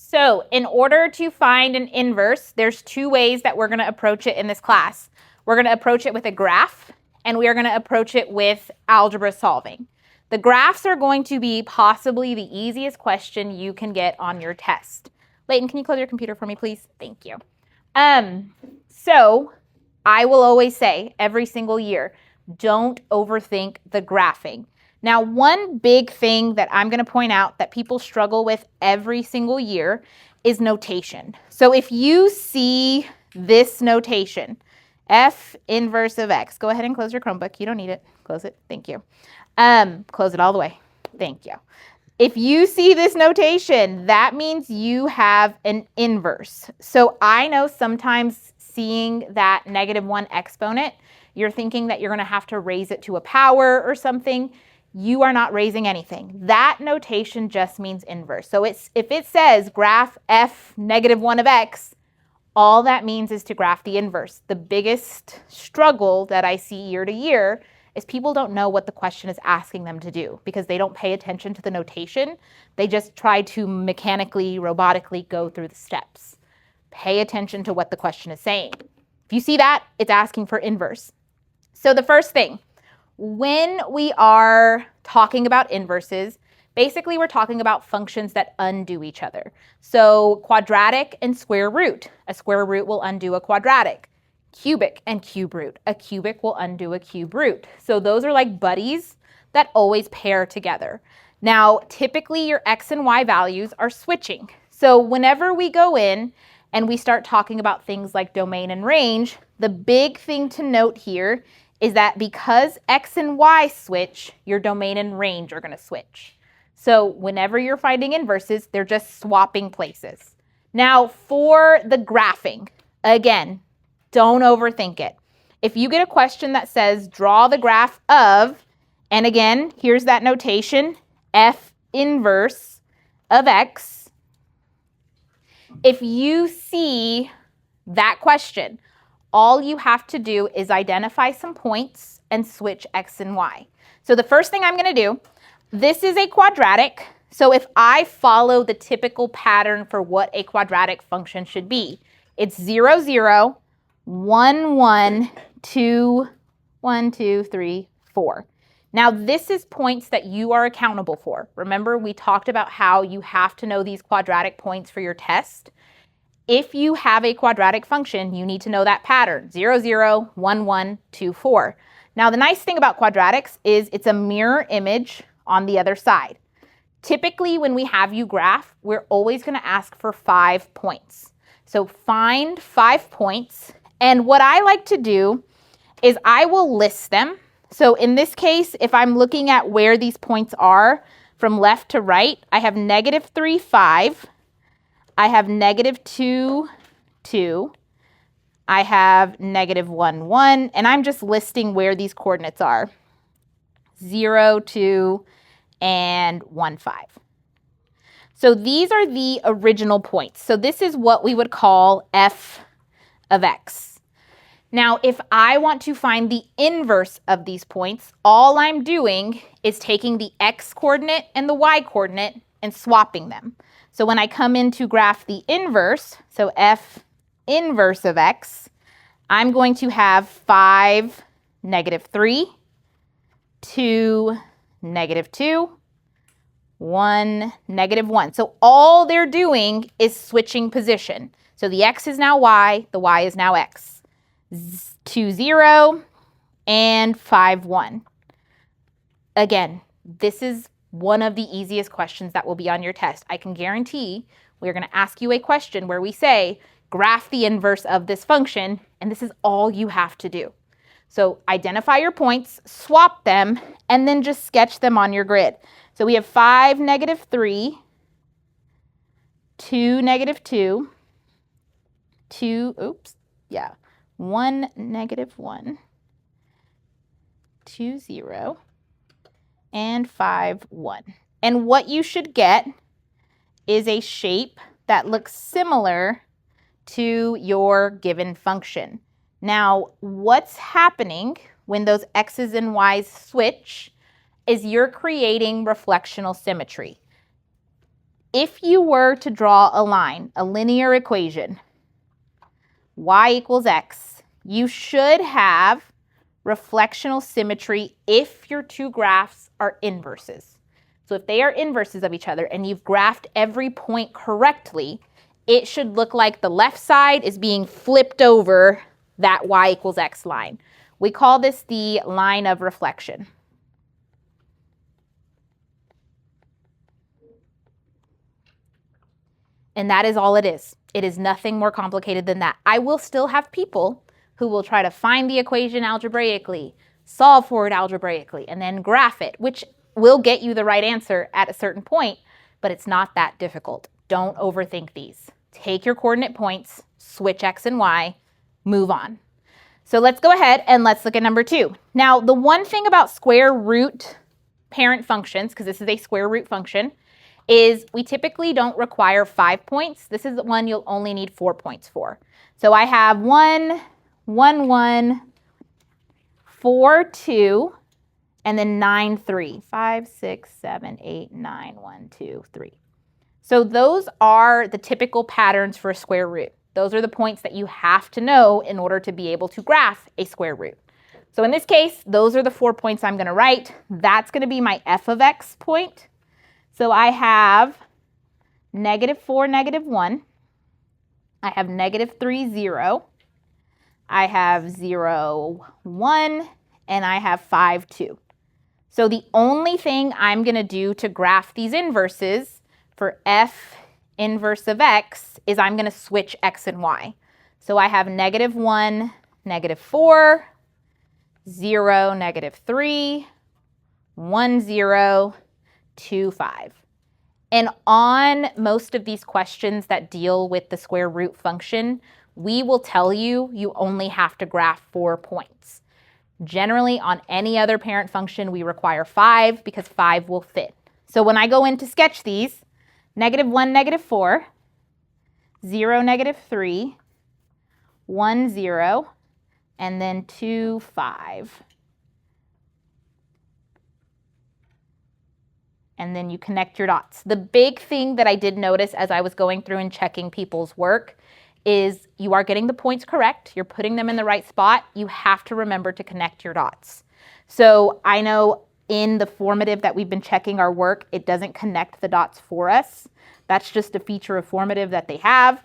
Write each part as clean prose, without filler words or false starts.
So in order to find an inverse, there's two ways that we're going to approach it in this class. We're going to approach it with a graph, and we are going to approach it with algebra solving. The graphs are going to be possibly the easiest question you can get on your test. Layton, can you close your computer for me, please? Thank you. So I will always say every single year, don't overthink the graphing. Now, one big thing that I'm going to point out that people struggle with every single year is notation. So if you see this notation, f inverse of x, go ahead and close your Chromebook. You don't need it. Close it. Thank you. Close it all the way. Thank you. If you see this notation, that means you have an inverse. So I know sometimes seeing that -1 exponent, you're thinking that you're going to have to raise it to a power or something. You are not raising anything. That notation just means inverse. So if it says graph f -1 of x, all that means is to graph the inverse. The biggest struggle that I see year to year is people don't know what the question is asking them to do because they don't pay attention to the notation. They just try to mechanically, robotically go through the steps. Pay attention to what the question is saying. If you see that, it's asking for inverse. So the first thing, when we are talking about inverses, basically we're talking about functions that undo each other. So quadratic and square root. A square root will undo a quadratic. Cubic and cube root. A cubic will undo a cube root. So those are like buddies that always pair together. Now, typically your x and y values are switching. So whenever we go in and we start talking about things like domain and range, the big thing to note here is that because x and y switch, your domain and range are going to switch. So whenever you're finding inverses, they're just swapping places. Now for the graphing, again, don't overthink it. If you get a question that says draw the graph of, and again, here's that notation, f inverse of x. If you see that question, all you have to do is identify some points and switch x and y. So the first thing I'm going to do, this is a quadratic. So if I follow the typical pattern for what a quadratic function should be, it's 0, 0, 1, 1, 2, 1, 2, 3, 4. Now this is points that you are accountable for. Remember, we talked about how you have to know these quadratic points for your test. If you have a quadratic function, you need to know that pattern, 0, 0, 1, 1, 2, 4. Now, the nice thing about quadratics is it's a mirror image on the other side. Typically, when we have you graph, we're always going to ask for 5 points. So find 5 points. And what I like to do is I will list them. So in this case, if I'm looking at where these points are from left to right, I have -3, 5. I have -2, 2. I have -1, 1. And I'm just listing where these coordinates are. 0, 2, and 1, 5. So these are the original points. So this is what we would call f of x. Now, if I want to find the inverse of these points, all I'm doing is taking the x coordinate and the y coordinate and swapping them. So when I come in to graph the inverse, so f inverse of x, I'm going to have 5, -3, 2, -2, 1, -1. So all they're doing is switching position. So the x is now y, the y is now x. 2, 0, and 5, 1. Again, this is one of the easiest questions that will be on your test. I can guarantee we're going to ask you a question where we say, graph the inverse of this function, and this is all you have to do. So identify your points, swap them, and then just sketch them on your grid. So we have 5, -3, 2, -2, 1, -1, 2, 0, and 5, 1. And what you should get is a shape that looks similar to your given function. Now, what's happening when those x's and y's switch is you're creating reflectional symmetry. if you were to draw a line, a linear equation, y equals x, you should have reflectional symmetry if your two graphs are inverses. So if they are inverses of each other and you've graphed every point correctly, it should look like the left side is being flipped over that y equals x line. We call this the line of reflection. And that is all it is. It is nothing more complicated than that. I will still have people who will try to find the equation algebraically, solve for it algebraically, and then graph it, which will get you the right answer at a certain point, but it's not that difficult. Don't overthink these. Take your coordinate points, switch x and y, move on. So let's go ahead and let's look at number 2. Now, the one thing about square root parent functions, because this is a square root function, is we typically don't require 5 points. This is the one you'll only need 4 points for. So I have 1, 1, 1, 4, 2, and then 9, 3. 5, 6, 7, 8, 9, 1, 2, 3. So those are the typical patterns for a square root. Those are the points that you have to know in order to be able to graph a square root. So in this case, those are the 4 points I'm going to write. That's going to be my f of x point. So I have -4, -1. I have -3, 0. I have 0, 1, and I have 5, 2. So the only thing I'm going to do to graph these inverses for f inverse of x is I'm going to switch x and y. So I have -1, -4, 0, -3, 1, 0, 2, 5. And on most of these questions that deal with the square root function, we will tell you you only have to graph 4 points. Generally, on any other parent function, we require 5 because 5 will fit. So when I go in to sketch these, -1, -4, 0, -3, 1, 0, and then 2, 5. And then you connect your dots. The big thing that I did notice as I was going through and checking people's work is you are getting the points correct. You're putting them in the right spot. You have to remember to connect your dots. So I know in the formative that we've been checking our work, it doesn't connect the dots for us. That's just a feature of formative that they have.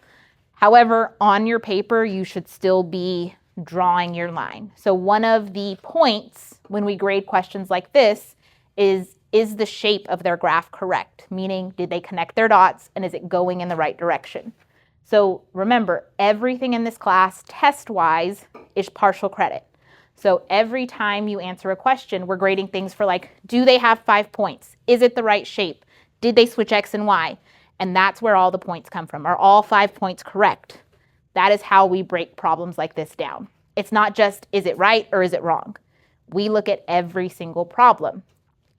However, on your paper, you should still be drawing your line. So one of the points when we grade questions like this is the shape of their graph correct? Meaning, did they connect their dots and is it going in the right direction? So remember, everything in this class, test-wise, is partial credit. So every time you answer a question, we're grading things for like, do they have 5 points? Is it the right shape? Did they switch x and y? And that's where all the points come from. Are all 5 points correct? That is how we break problems like this down. It's not just, is it right or is it wrong? We look at every single problem.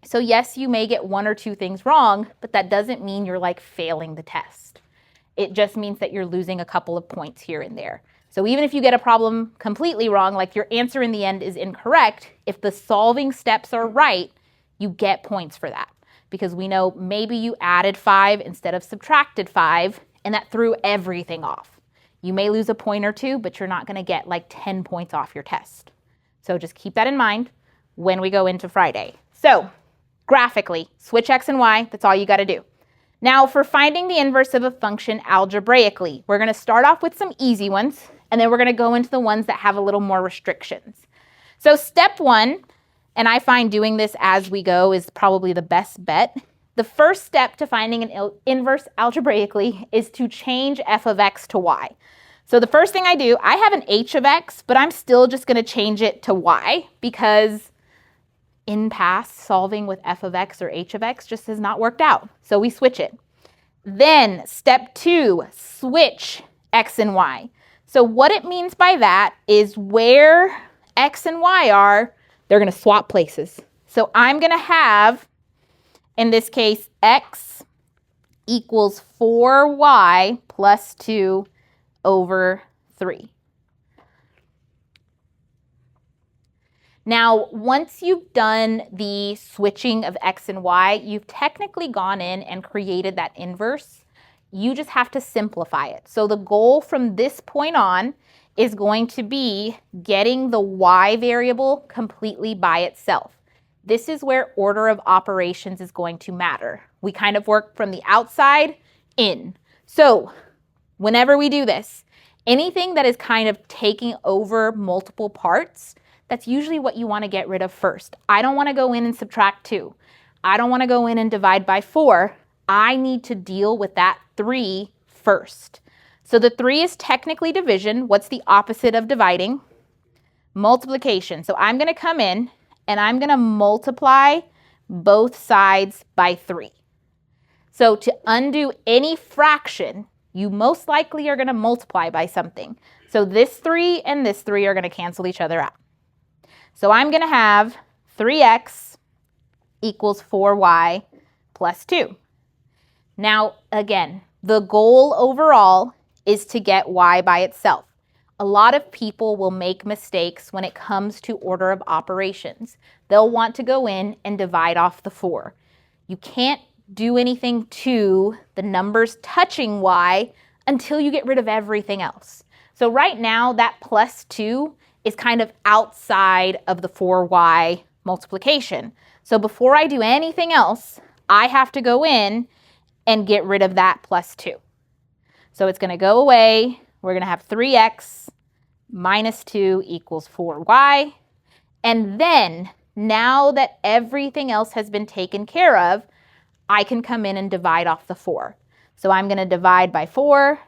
So yes, you may get 1 or 2 things wrong, but that doesn't mean you're like failing the test. It just means that you're losing a couple of points here and there. So even if you get a problem completely wrong, like your answer in the end is incorrect, if the solving steps are right, you get points for that. Because we know maybe you added 5 instead of subtracted 5, and that threw everything off. You may lose a point or 2, but you're not going to get like 10 points off your test. So just keep that in mind when we go into Friday. So graphically, switch x and y, that's all you got to do. Now for finding the inverse of a function algebraically, we're going to start off with some easy ones, and then we're going to go into the ones that have a little more restrictions. So step 1, and I find doing this as we go is probably the best bet. The first step to finding an inverse algebraically is to change f of x to y. So the first thing I do, I have an h of x, but I'm still just going to change it to y because in past, solving with f of x or h of x just has not worked out. So we switch it. Then step 2, switch x and y. So what it means by that is where x and y are, they're going to swap places. So I'm going to have, in this case, x equals 4y plus 2 over 3. Now, once you've done the switching of x and y, you've technically gone in and created that inverse. You just have to simplify it. So the goal from this point on is going to be getting the y variable completely by itself. This is where order of operations is going to matter. We kind of work from the outside in. So whenever we do this, anything that is kind of taking over multiple parts, that's usually what you want to get rid of first. I don't want to go in and subtract 2. I don't want to go in and divide by 4. I need to deal with that 3 first. So the 3 is technically division. What's the opposite of dividing? Multiplication. So I'm going to come in and I'm going to multiply both sides by 3. So to undo any fraction, you most likely are going to multiply by something. So this 3 and this 3 are going to cancel each other out. So I'm going to have 3x equals 4y plus 2. Now, again, the goal overall is to get y by itself. A lot of people will make mistakes when it comes to order of operations. They'll want to go in and divide off the 4. You can't do anything to the numbers touching y until you get rid of everything else. So right now, that plus 2 is kind of outside of the 4y multiplication. So before I do anything else, I have to go in and get rid of that plus 2. So it's going to go away. We're going to have 3x minus 2 equals 4y. And then, now that everything else has been taken care of, I can come in and divide off the 4. So I'm going to divide by 4,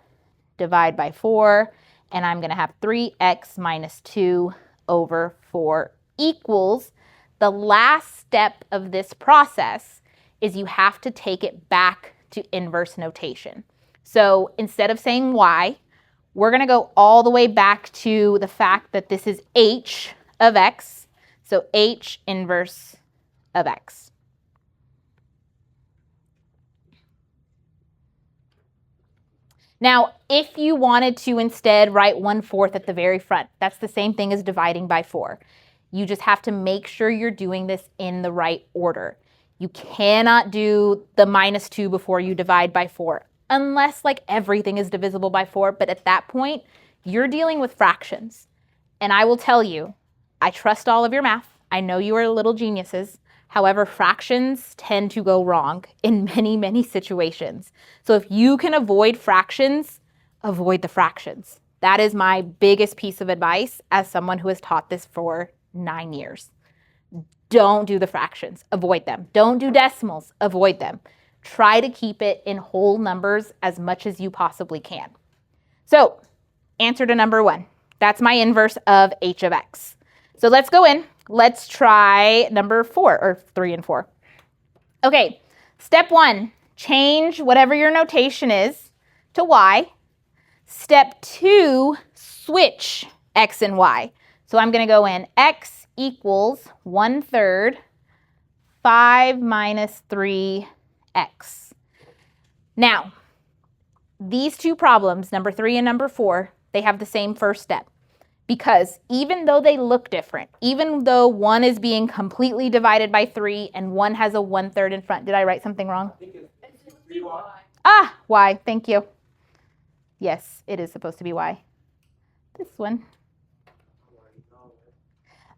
and I'm going to have 3x minus 2 over 4 equals. The last step of this process is you have to take it back to inverse notation. So instead of saying y, we're going to go all the way back to the fact that this is h of x. So h inverse of x. Now, if you wanted to instead write 1/4 at the very front, that's the same thing as dividing by 4. You just have to make sure you're doing this in the right order. You cannot do the minus 2 before you divide by 4, unless like everything is divisible by 4. But at that point, you're dealing with fractions. And I will tell you, I trust all of your math. I know you are little geniuses. However, fractions tend to go wrong in many, many situations. So if you can avoid fractions, avoid the fractions. That is my biggest piece of advice as someone who has taught this for 9 years. Don't do the fractions, avoid them. Don't do decimals, avoid them. Try to keep it in whole numbers as much as you possibly can. So, answer to number 1. That's my inverse of h of x. So let's go in. Let's try number 4, or 3 and 4. Okay, step 1, change whatever your notation is to y. Step 2, switch x and y. So I'm going to go in x equals 1/3 5 minus 3x. Now, these two problems, number 3 and number 4, they have the same first step. Because even though they look different, even though one is being completely divided by 3 and one has a 1/3 in front. Did I write something wrong? I think it's y. Ah, y. Thank you. Yes, it is supposed to be y. This one.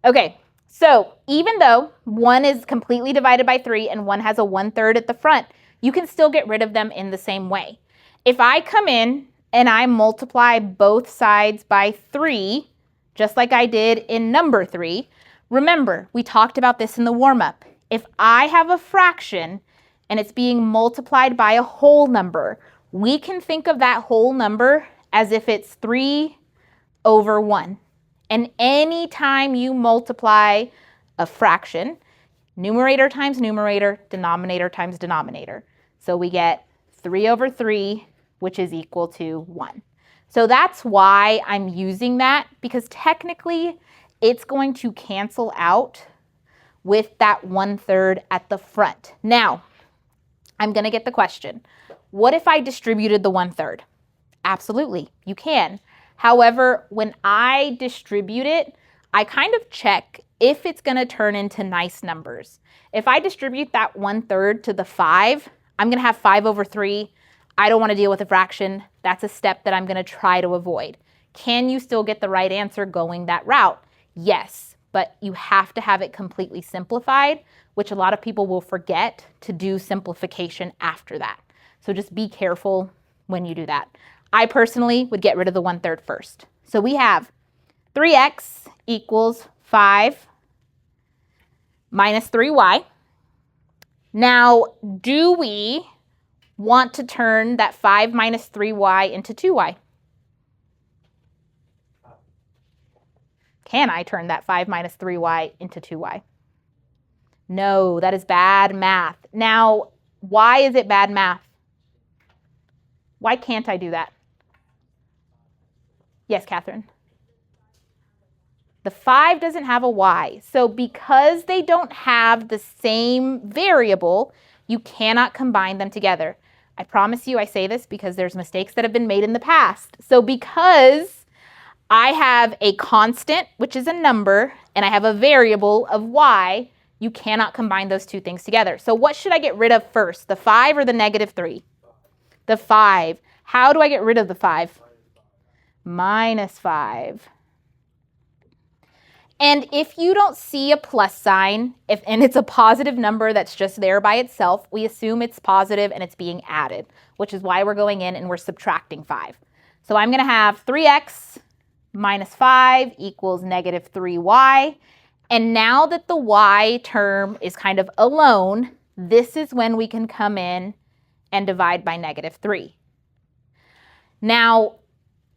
Okay, so even though one is completely divided by 3 and one has a 1/3 at the front, you can still get rid of them in the same way. If I come in and I multiply both sides by 3, just like I did in number 3, remember, we talked about this in the warm-up. If I have a fraction and it's being multiplied by a whole number, we can think of that whole number as if it's 3 over 1. And any time you multiply a fraction, numerator times numerator, denominator times denominator. So we get 3 over 3, which is equal to 1. So that's why I'm using that, because technically it's going to cancel out with that 1/3 at the front. Now, I'm going to get the question, what if I distributed the 1/3? Absolutely, you can. However, when I distribute it, I kind of check if it's going to turn into nice numbers. If I distribute that 1/3 to the 5, I'm going to have 5 over 3. I don't want to deal with a fraction. That's a step that I'm going to try to avoid. Can you still get the right answer going that route? Yes, but you have to have it completely simplified, which a lot of people will forget to do simplification after that. So just be careful when you do that. I personally would get rid of the 1/3 first. So we have 3x equals 5 minus 3y. Now, do we want to turn that 5 minus 3y into 2y? Can I turn that 5 minus 3y into 2y? No, that is bad math. Now, why is it bad math? Why can't I do that? Yes, Catherine. The 5 doesn't have a y. So because they don't have the same variable, you cannot combine them together. I promise you I say this because there's mistakes that have been made in the past. So because I have a constant, which is a number, and I have a variable of y, you cannot combine those two things together. So what should I get rid of first, the 5 or the -3? The 5. How do I get rid of the 5? Minus 5. And if you don't see a plus sign, and it's a positive number that's just there by itself, we assume it's positive and it's being added, which is why we're going in and we're subtracting 5. So I'm going to have 3x minus 5 equals -3y. And now that the y term is kind of alone, this is when we can come in and divide by -3. Now,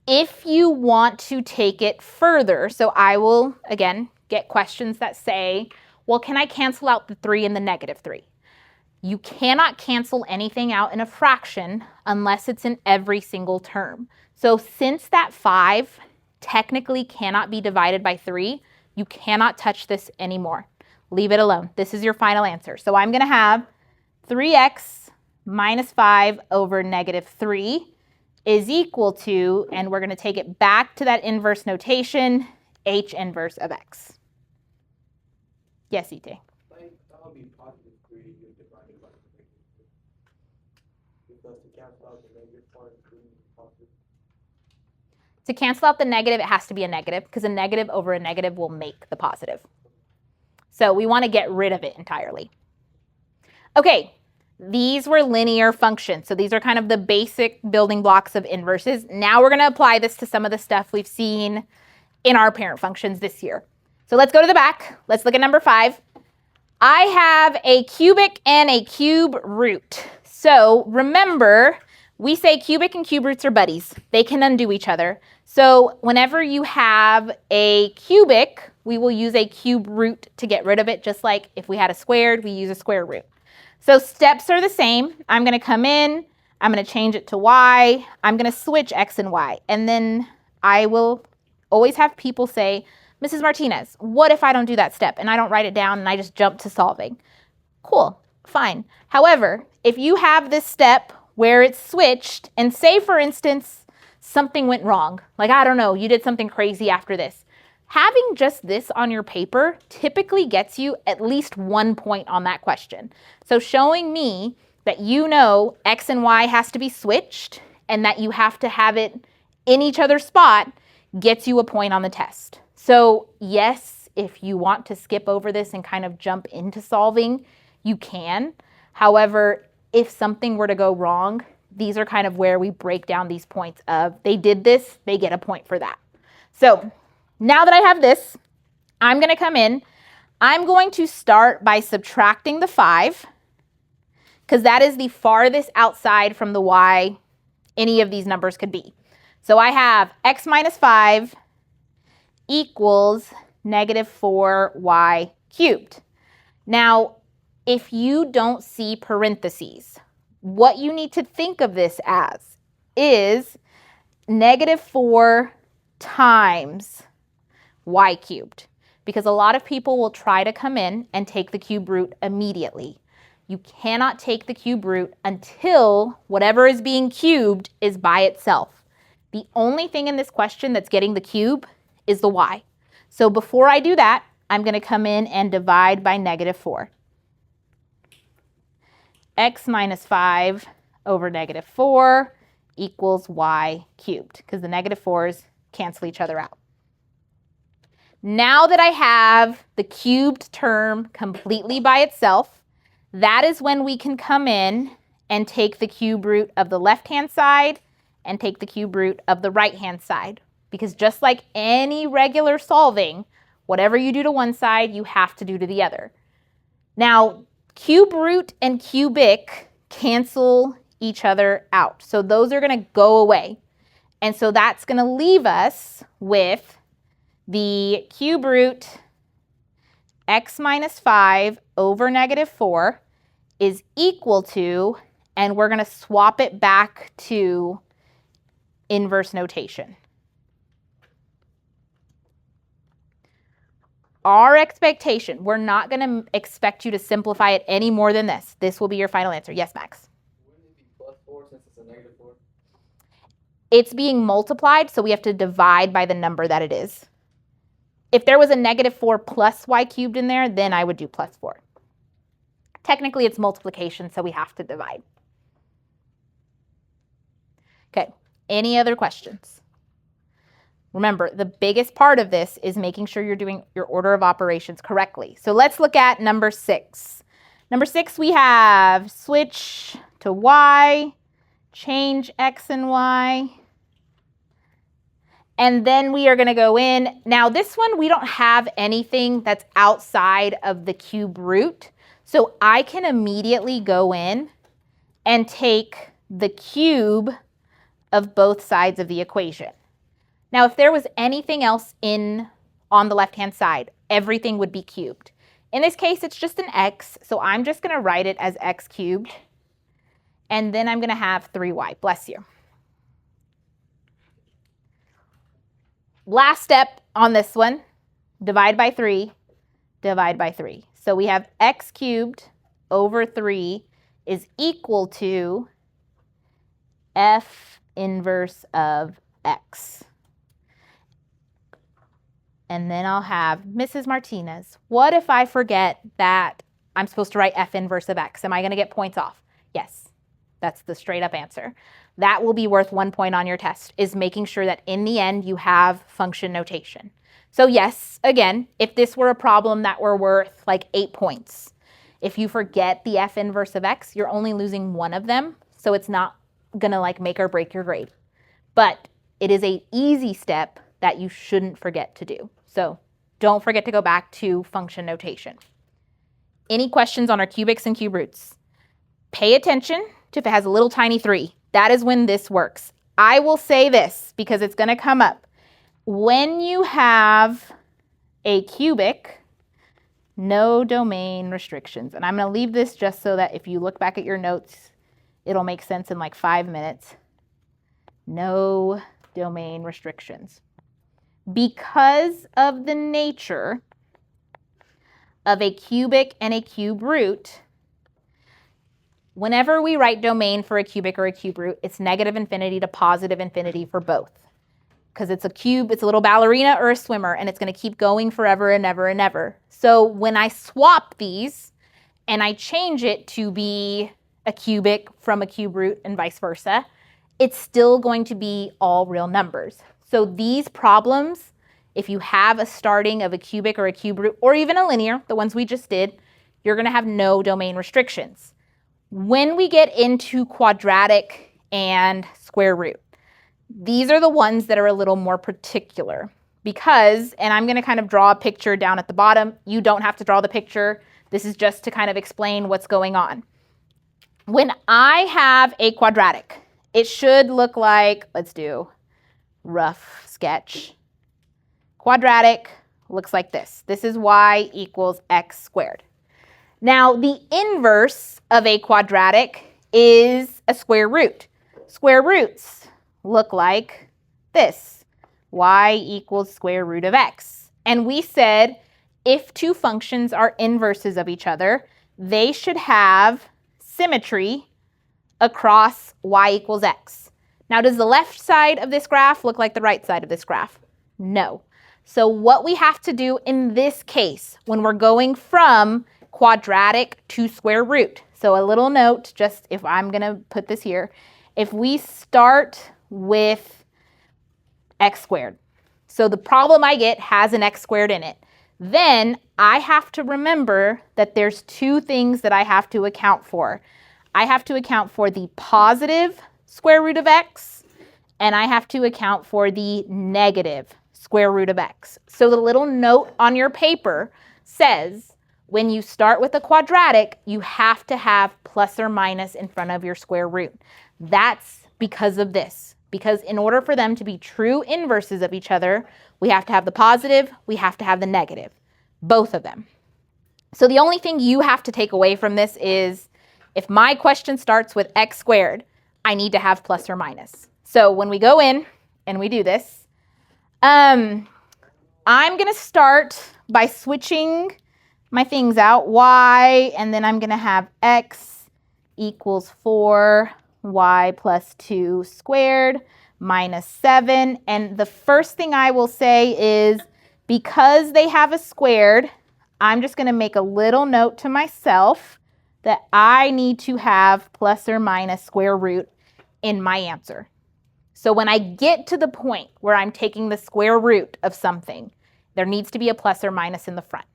if you want to take it further, so I will, again, get questions that say, well, can I cancel out the 3 and the -3? You cannot cancel anything out in a fraction unless it's in every single term. So since that 5 technically cannot be divided by 3, you cannot touch this anymore. Leave it alone. This is your final answer. So I'm going to have 3x minus 5 over -3 is equal to, and we're going to take it back to that inverse notation, h inverse of x. Yes, E.T. That would be positive 3 divided by -3. Because to cancel out the negative part, 3 is positive. To cancel out the negative, it has to be a negative, because a negative over a negative will make the positive. So we want to get rid of it entirely. Okay. These were linear functions. So these are kind of the basic building blocks of inverses. Now we're going to apply this to some of the stuff we've seen in our parent functions this year. So let's go to the back. Let's look at number 5. I have a cubic and a cube root. So remember, we say cubic and cube roots are buddies. They can undo each other. So whenever you have a cubic, we will use a cube root to get rid of it, just like if we had a squared, we use a square root. So steps are the same. I'm going to come in, I'm going to change it to y, I'm going to switch x and y, and then I will always have people say, Mrs. Martinez, what if I don't do that step and I don't write it down and I just jump to solving? Cool, fine. However, if you have this step where it's switched and say, for instance, something went wrong, like, I don't know, you did something crazy after this, having just this on your paper typically gets you at least 1 point on that question. So showing me that you know x and y has to be switched and that you have to have it in each other's spot gets you a point on the test. So yes, if you want to skip over this and kind of jump into solving, you can. However, if something were to go wrong, these are kind of where we break down these points of they did this, they get a point for that. So now that I have this, I'm going to come in. I'm going to start by subtracting the 5 because that is the farthest outside from the y any of these numbers could be. So I have x minus 5 equals -4y cubed. Now, if you don't see parentheses, what you need to think of this as is -4 times y cubed, because a lot of people will try to come in and take the cube root immediately. You cannot take the cube root until whatever is being cubed is by itself. The only thing in this question that's getting the cube is the y. So before I do that, I'm going to come in and divide by negative 4. X minus 5 over negative 4 equals y cubed, because the negative 4's cancel each other out. Now that I have the cubed term completely by itself, that is when we can come in and take the cube root of the left-hand side and take the cube root of the right-hand side. Because just like any regular solving, whatever you do to one side, you have to do to the other. Now, cube root and cubic cancel each other out. So those are going to go away. And so that's going to leave us with the cube root x minus 5 over negative 4 is equal to, and we're going to swap it back to inverse notation. Our expectation, we're not going to expect you to simplify it any more than this. This will be your final answer. Yes, Max? Wouldn't it be plus 4 since it's a negative 4? It's being multiplied, so we have to divide by the number that it is. If there was a negative 4 plus y cubed in there, then I would do plus 4. Technically, it's multiplication, so we have to divide. Okay, any other questions? Remember, the biggest part of this is making sure you're doing your order of operations correctly. So let's look at number 6. Number 6, we have switch to y, change x and y. And then we are going to go in. Now this one, we don't have anything that's outside of the cube root. So I can immediately go in and take the cube of both sides of the equation. Now, if there was anything else on the left-hand side, everything would be cubed. In this case, it's just an x, so I'm just going to write it as x cubed. And then I'm going to have 3y. Bless you. Last step on this one, divide by 3, divide by 3. So we have x cubed over 3 is equal to f inverse of x. And then I'll have Mrs. Martinez. What if I forget that I'm supposed to write f inverse of x? Am I going to get points off? Yes, that's the straight up answer. That will be worth 1 point on your test, is making sure that in the end you have function notation. So yes, again, if this were a problem that were worth like 8 points, if you forget the f inverse of x, you're only losing one of them. So it's not going to like make or break your grade. But it is an easy step that you shouldn't forget to do. So don't forget to go back to function notation. Any questions on our cubics and cube roots? Pay attention to if it has a little tiny 3. That is when this works. I will say this because it's going to come up. When you have a cubic, no domain restrictions. And I'm going to leave this just so that if you look back at your notes, it'll make sense in like 5 minutes. No domain restrictions. Because of the nature of a cubic and a cube root, whenever we write domain for a cubic or a cube root, it's negative infinity to positive infinity for both. Because it's a cube, it's a little ballerina or a swimmer, and it's going to keep going forever and ever and ever. So when I swap these and I change it to be a cubic from a cube root and vice versa, it's still going to be all real numbers. So these problems, if you have a starting of a cubic or a cube root, or even a linear, the ones we just did, you're going to have no domain restrictions. When we get into quadratic and square root, these are the ones that are a little more particular because, and I'm going to kind of draw a picture down at the bottom. You don't have to draw the picture. This is just to kind of explain what's going on. When I have a quadratic, it should look like, let's do rough sketch. Quadratic looks like this. This is y equals x squared. Now, the inverse of a quadratic is a square root. Square roots look like this. Y equals square root of x. And we said if two functions are inverses of each other, they should have symmetry across y equals x. Now, does the left side of this graph look like the right side of this graph? No. So what we have to do in this case, when we're going from quadratic to square root, so a little note, just if I'm going to put this here, if we start with x squared, so the problem I get has an x squared in it, then I have to remember that there's two things that I have to account for. I have to account for the positive square root of x, and I have to account for the negative square root of x. So the little note on your paper says when you start with a quadratic, you have to have plus or minus in front of your square root. That's because of this. Because in order for them to be true inverses of each other, we have to have the positive, we have to have the negative, both of them. So the only thing you have to take away from this is if my question starts with x squared, I need to have plus or minus. So when we go in and we do this, I'm going to start by switching my things out, y, and then I'm going to have x equals 4y plus 2 squared minus 7. And the first thing I will say is because they have a squared, I'm just going to make a little note to myself that I need to have plus or minus square root in my answer. So when I get to the point where I'm taking the square root of something, there needs to be a plus or minus in the front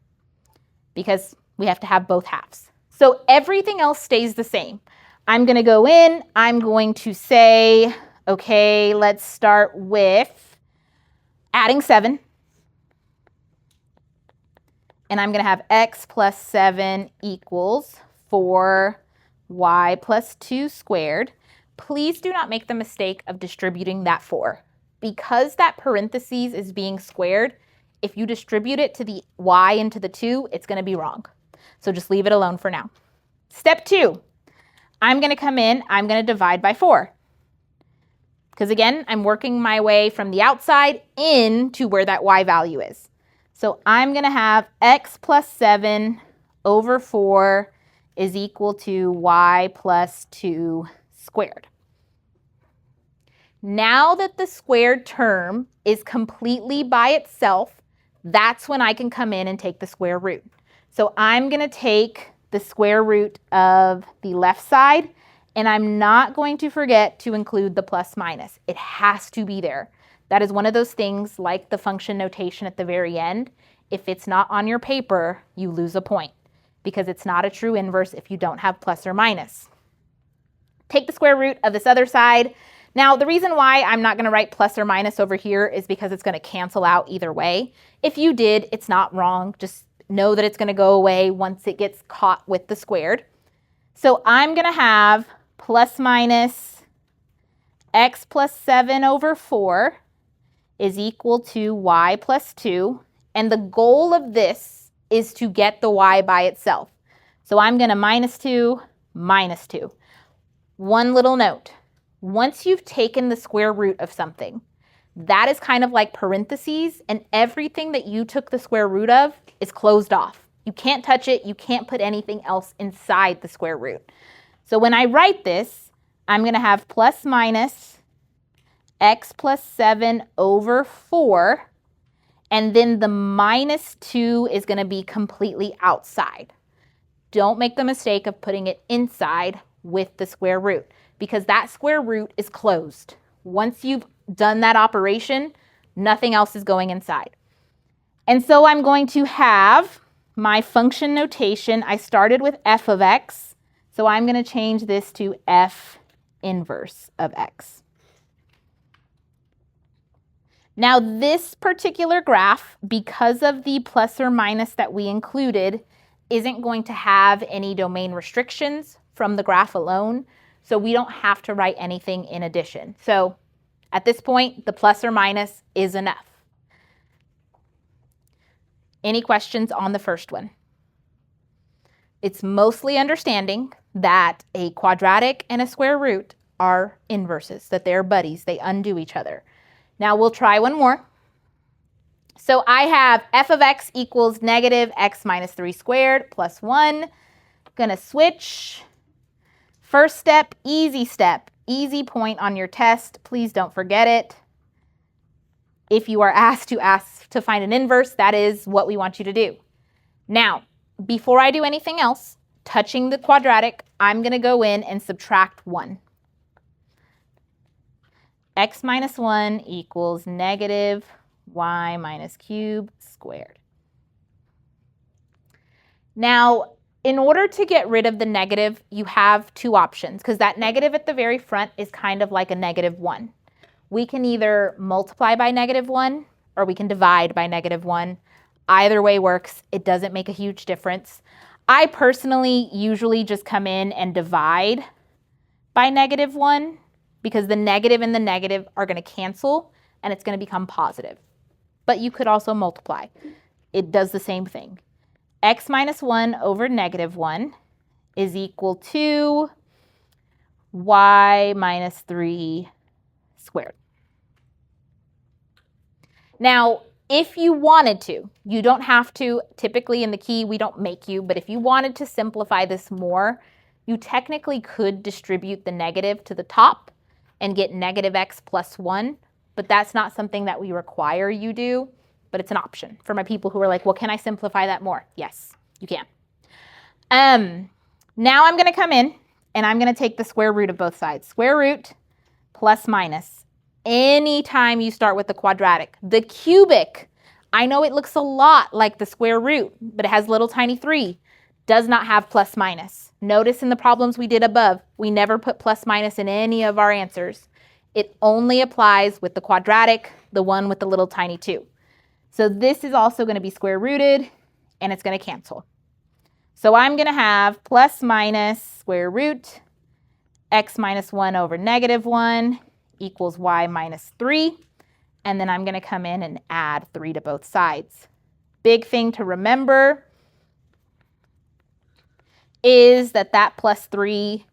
because we have to have both halves. So everything else stays the same. I'm going to go in, I'm going to say, okay, let's start with adding 7. And I'm going to have x plus 7 equals 4y plus 2 squared. Please do not make the mistake of distributing that 4. Because that parentheses is being squared, if you distribute it to the y and to the 2, it's going to be wrong. So just leave it alone for now. Step 2, I'm going to come in, I'm going to divide by 4. Because again, I'm working my way from the outside in to where that y value is. So I'm going to have x plus 7 over 4 is equal to y plus 2 squared. Now that the squared term is completely by itself, that's when I can come in and take the square root. So I'm going to take the square root of the left side, and I'm not going to forget to include the plus minus. It has to be there. That is one of those things like the function notation at the very end. If it's not on your paper, you lose a point because it's not a true inverse if you don't have plus or minus. Take the square root of this other side. Now, the reason why I'm not going to write plus or minus over here is because it's going to cancel out either way. If you did, it's not wrong. Just know that it's going to go away once it gets caught with the squared. So I'm going to have plus minus x plus 7 over 4 is equal to y plus 2. And the goal of this is to get the y by itself. So I'm going to minus 2, minus 2. One little note. Once you've taken the square root of something, that is kind of like parentheses, and everything that you took the square root of is closed off. You can't touch it. You can't put anything else inside the square root. So when I write this, I'm going to have plus minus x plus 7 over 4, and then the minus 2 is going to be completely outside. Don't make the mistake of putting it inside with the square root because that square root is closed. Once you've done that operation, nothing else is going inside. And so I'm going to have my function notation. I started with f of x, so I'm going to change this to f inverse of x. Now this particular graph, because of the plus or minus that we included, isn't going to have any domain restrictions from the graph alone, so we don't have to write anything in addition. So at this point, the plus or minus is enough. Any questions on the first one? It's mostly understanding that a quadratic and a square root are inverses, that they're buddies, they undo each other. Now we'll try one more. So I have f of x equals negative x minus 3 squared plus 1. Gonna switch. First step, easy point on your test. Please don't forget it. If you are asked to find an inverse, that is what we want you to do. Now, before I do anything else, touching the quadratic, I'm going to go in and subtract 1. X minus 1 equals negative y minus cube squared. Now, in order to get rid of the negative, you have two options, because that negative at the very front is kind of like a negative 1. We can either multiply by negative 1 or we can divide by negative 1. Either way works. It doesn't make a huge difference. I personally usually just come in and divide by negative 1 because the negative and the negative are going to cancel and it's going to become positive. But you could also multiply. It does the same thing. X minus 1 over negative 1 is equal to y minus 3 squared. Now, if you wanted to, you don't have to. Typically in the key, we don't make you, but if you wanted to simplify this more, you technically could distribute the negative to the top and get negative x plus 1, but that's not something that we require you do, but it's an option for my people who are like, well, can I simplify that more? Yes, you can. Now I'm going to come in and I'm going to take the square root of both sides. Square root plus minus. Anytime you start with the quadratic. The cubic, I know it looks a lot like the square root, but it has little tiny 3. Does not have plus minus. Notice in the problems we did above, we never put plus minus in any of our answers. It only applies with the quadratic, the one with the little tiny 2. So this is also going to be square rooted, and it's going to cancel. So I'm going to have plus minus square root x minus 1 over negative 1 equals y minus 3. And then I'm going to come in and add 3 to both sides. Big thing to remember is that plus 3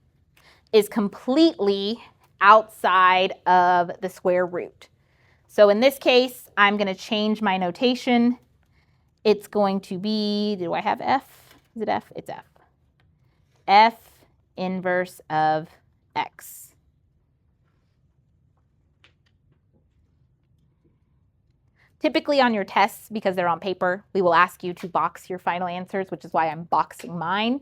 is completely outside of the square root. So in this case, I'm going to change my notation. It's going to be, do I have f? Is it f? It's f. F inverse of x. Typically on your tests, because they're on paper, we will ask you to box your final answers, which is why I'm boxing mine.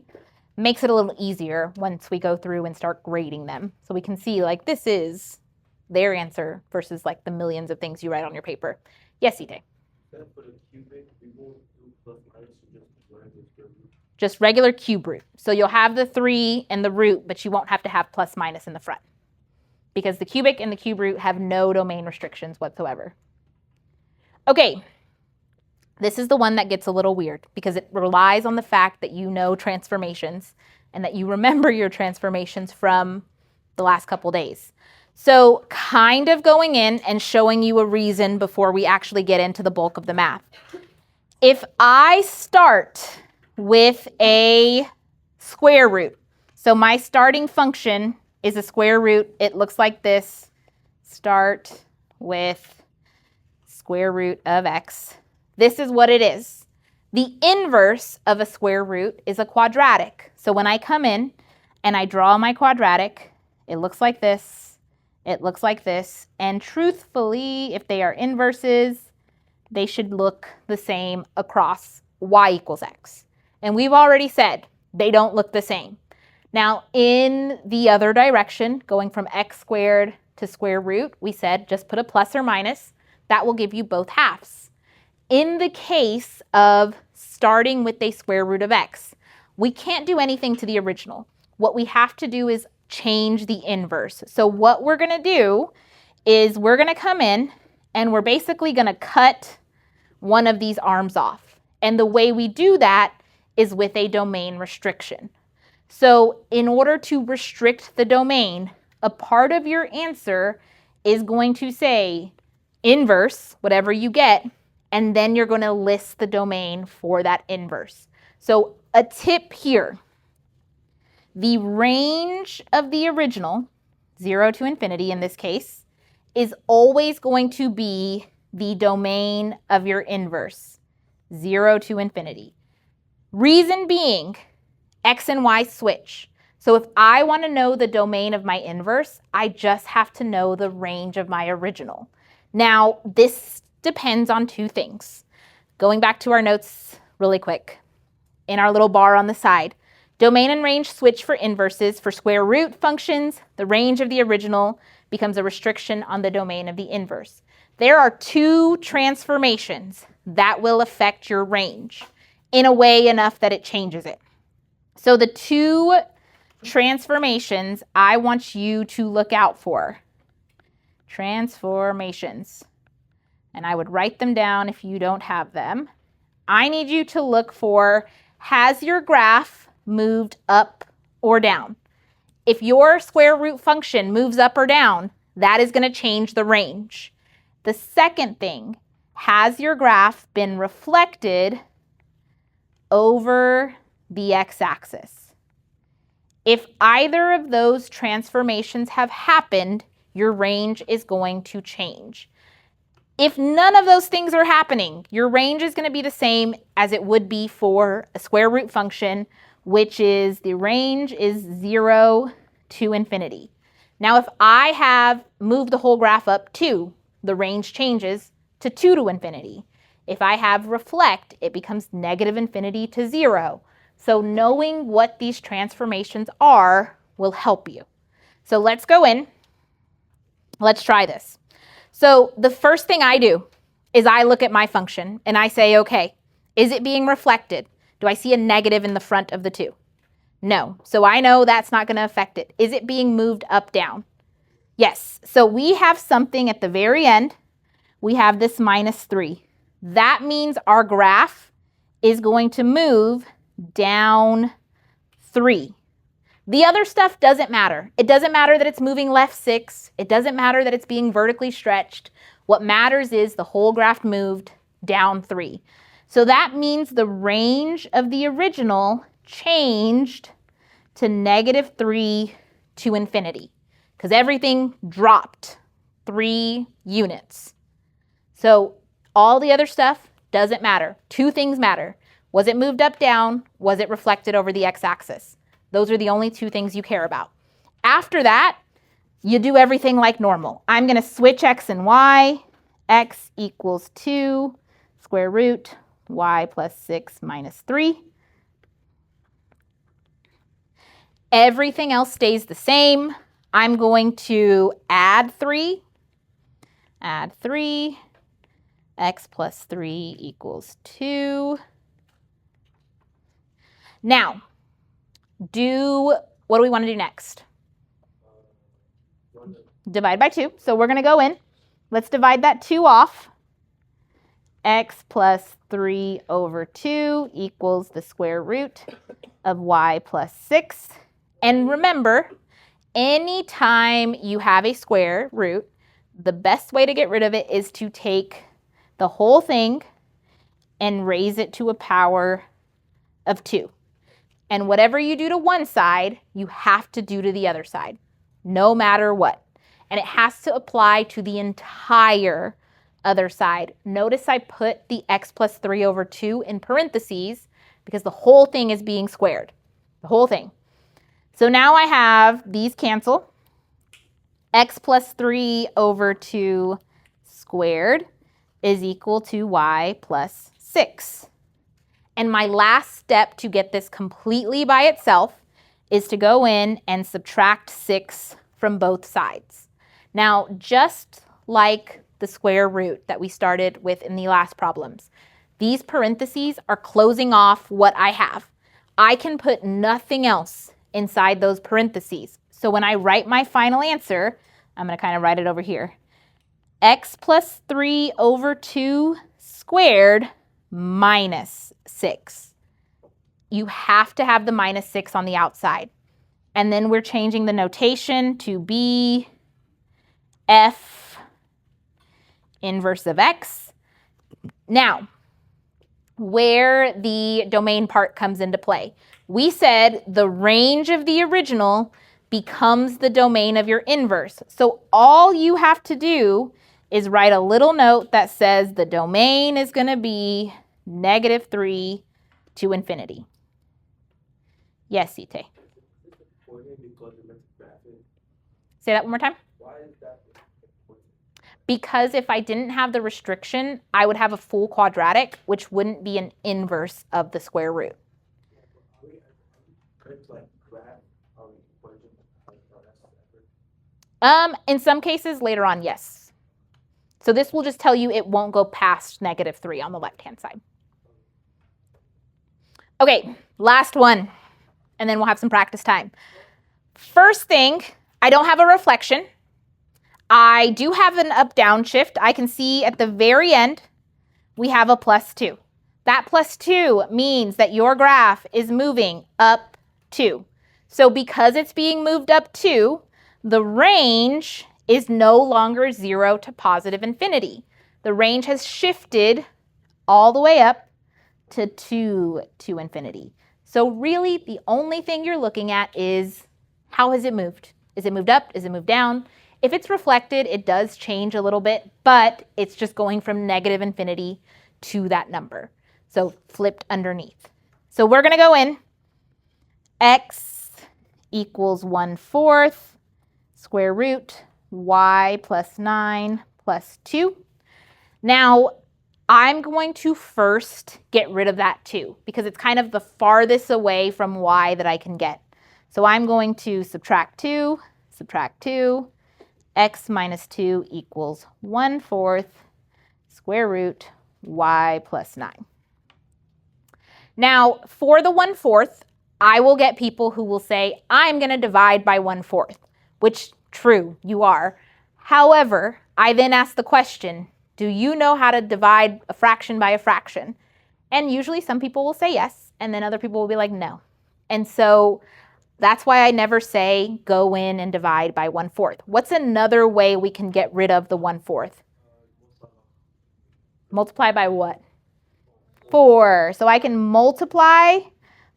Makes it a little easier once we go through and start grading them. So we can see like this is their answer versus like the millions of things you write on your paper. Yes, Ite? Then for the cubic, we won't do plus minus, so just regular square root. Just regular cube root. So you'll have the 3 and the root, but you won't have to have plus minus in the front because the cubic and the cube root have no domain restrictions whatsoever. Okay, this is the one that gets a little weird because it relies on the fact that you know transformations and that you remember your transformations from the last couple days. So kind of going in and showing you a reason before we actually get into the bulk of the math. If I start with a square root, so my starting function is a square root, it looks like this. Start with square root of x. This is what it is. The inverse of a square root is a quadratic. So when I come in and I draw my quadratic, it looks like this, it looks like this, and truthfully, if they are inverses, they should look the same across y equals x. And we've already said they don't look the same. Now, in the other direction, going from x squared to square root, we said just put a plus or minus. That will give you both halves. In the case of starting with a square root of x, we can't do anything to the original. What we have to do is change the inverse. So what we're going to do is we're going to come in and we're basically going to cut one of these arms off. And the way we do that is with a domain restriction. So in order to restrict the domain, a part of your answer is going to say inverse, whatever you get, and then you're going to list the domain for that inverse. So a tip here, the range of the original, 0 to infinity in this case, is always going to be the domain of your inverse, 0 to infinity. Reason being, x and y switch. So if I want to know the domain of my inverse, I just have to know the range of my original. Now, this depends on two things. Going back to our notes really quick, in our little bar on the side, domain and range switch for inverses. For square root functions, the range of the original becomes a restriction on the domain of the inverse. There are two transformations that will affect your range in a way enough that it changes it. So the two transformations I want you to look out for. Transformations. And I would write them down if you don't have them. I need you to look for, has your graph moved up or down? If your square root function moves up or down, that is going to change the range. The second thing, has your graph been reflected over the x-axis? If either of those transformations have happened, your range is going to change. If none of those things are happening, your range is going to be the same as it would be for a square root function, which is the range is 0 to infinity. Now, if I have moved the whole graph up 2, the range changes to 2 to infinity. If I have reflect, it becomes negative infinity to 0. So knowing what these transformations are will help you. So let's go in. Let's try this. So the first thing I do is I look at my function and I say, okay, is it being reflected? Do I see a negative in the front of the 2? No. So I know that's not going to affect it. Is it being moved up, down? Yes. So we have something at the very end. We have this -3. That means our graph is going to move down 3. The other stuff doesn't matter. It doesn't matter that it's moving left 6. It doesn't matter that it's being vertically stretched. What matters is the whole graph moved down 3. So that means the range of the original changed to -3 to infinity because everything dropped 3 units. So all the other stuff doesn't matter. Two things matter. Was it moved up, down? Was it reflected over the x-axis? Those are the only two things you care about. After that, you do everything like normal. I'm going to switch x and y. X equals 2 square root y plus 6 minus 3. Everything else stays the same. I'm going to add 3. Add 3. X plus 3 equals 2. Now, what do we want to do next? Divide by 2. So we're going to go in. Let's divide that 2 off. X plus 3 over 2 equals the square root of y plus 6. And remember, anytime you have a square root, the best way to get rid of it is to take the whole thing and raise it to a power of 2. And whatever you do to one side, you have to do to the other side, no matter what. And it has to apply to the entire other side. Notice I put the x plus 3 over 2 in parentheses because the whole thing is being squared, the whole thing. So now I have these cancel. X plus 3 over 2 squared is equal to y plus 6. And my last step to get this completely by itself is to go in and subtract 6 from both sides. Now, just like the square root that we started with in the last problems, these parentheses are closing off what I have. I can put nothing else inside those parentheses. So when I write my final answer, I'm going to kind of write it over here. X plus 3 over 2 squared minus 6. You have to have the minus 6 on the outside. And then we're changing the notation to be f inverse of x. Now, where the domain part comes into play. We said the range of the original becomes the domain of your inverse. So all you have to do is write a little note that says the domain is going to be -3 to infinity. Yes, Ite. Say that one more time. Why is that important? because if I didn't have the restriction, I would have a full quadratic, which wouldn't be an inverse of the square root. In some cases later on, yes. So this will just tell you it won't go past -3 on the left-hand side. Okay, last one, and then we'll have some practice time. First thing, I don't have a reflection. I do have an up-down shift. I can see at the very end, we have a +2. That +2 means that your graph is moving up 2. So because it's being moved up 2, the range is no longer 0 to positive infinity. The range has shifted all the way up to 2 to infinity. So really, the only thing you're looking at is how has it moved? Is it moved up? Is it moved down? If it's reflected, it does change a little bit, but it's just going from negative infinity to that number. So flipped underneath. So we're going to go in. X equals 1/4 square root y plus 9 plus 2. Now, I'm going to first get rid of that 2 because it's kind of the farthest away from y that I can get. So I'm going to subtract 2, x minus 2 equals 1/4 square root y plus 9. Now, for the 1/4, I will get people who will say, I'm going to divide by 1/4, which, true, you are. However, I then ask the question, do you know how to divide a fraction by a fraction? And usually some people will say yes, and then other people will be like, no. And so that's why I never say go in and divide by 1/4. What's another way we can get rid of the 1/4? Multiply by what? 4. So I can multiply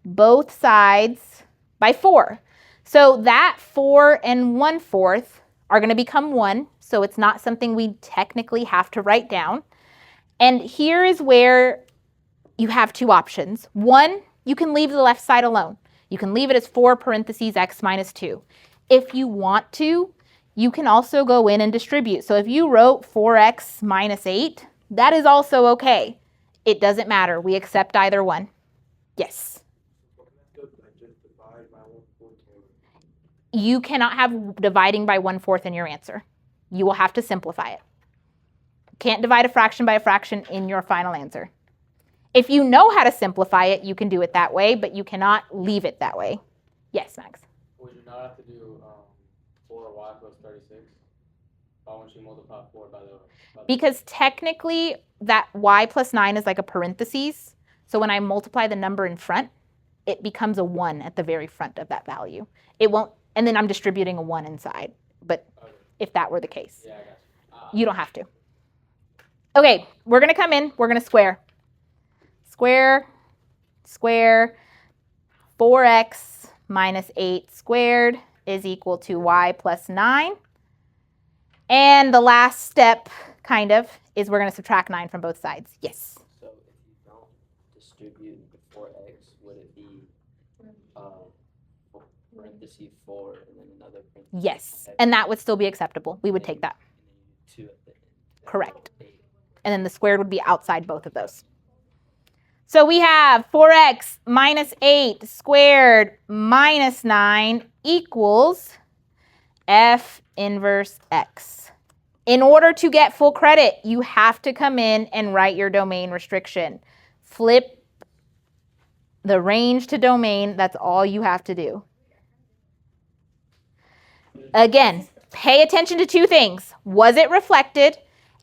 both sides by 4. So that 4 and 1/4 are going to become 1. So it's not something we technically have to write down. And here is where you have two options. One, you can leave the left side alone. You can leave it as 4 parentheses x minus 2. If you want to, you can also go in and distribute. So if you wrote 4x minus 8, that is also okay. It doesn't matter. We accept either one. Yes. You cannot have dividing by 1/4 in your answer. You will have to simplify it. You can't divide a fraction by a fraction in your final answer. If you know how to simplify it, you can do it that way, but you cannot leave it that way. Yes, Max? Would you not have to do 4y plus 36? Why won't you multiply 4 by the... Because technically, that y plus 9 is like a parentheses. So when I multiply the number in front, it becomes a 1 at the very front of that value. It won't, and then I'm distributing a 1 inside. But Okay. if that were the case, Yeah, I got you. you don't have to. Okay, we're going to come in. We're going to square. Square, 4x minus 8 squared is equal to y plus 9. And the last step, kind of, is we're going to subtract 9 from both sides. Yes? So if you don't distribute the 4x, would it be parentheses 4 and then another parentheses? Yes. And that would still be acceptable. We would take that. And then 2 at the end. Correct. 8. And then the squared would be outside both of those. So we have 4x minus 8 squared minus 9 equals f inverse x. In order to get full credit, you have to come in and write your domain restriction. Flip the range to domain. That's all you have to do. Again, pay attention to two things. Was it reflected?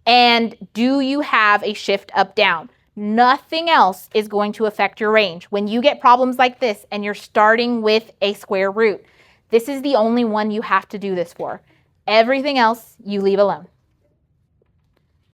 And do you have a shift up down? Nothing else is going to affect your range. When you get problems like this and you're starting with a square root, this is the only one you have to do this for. Everything else you leave alone.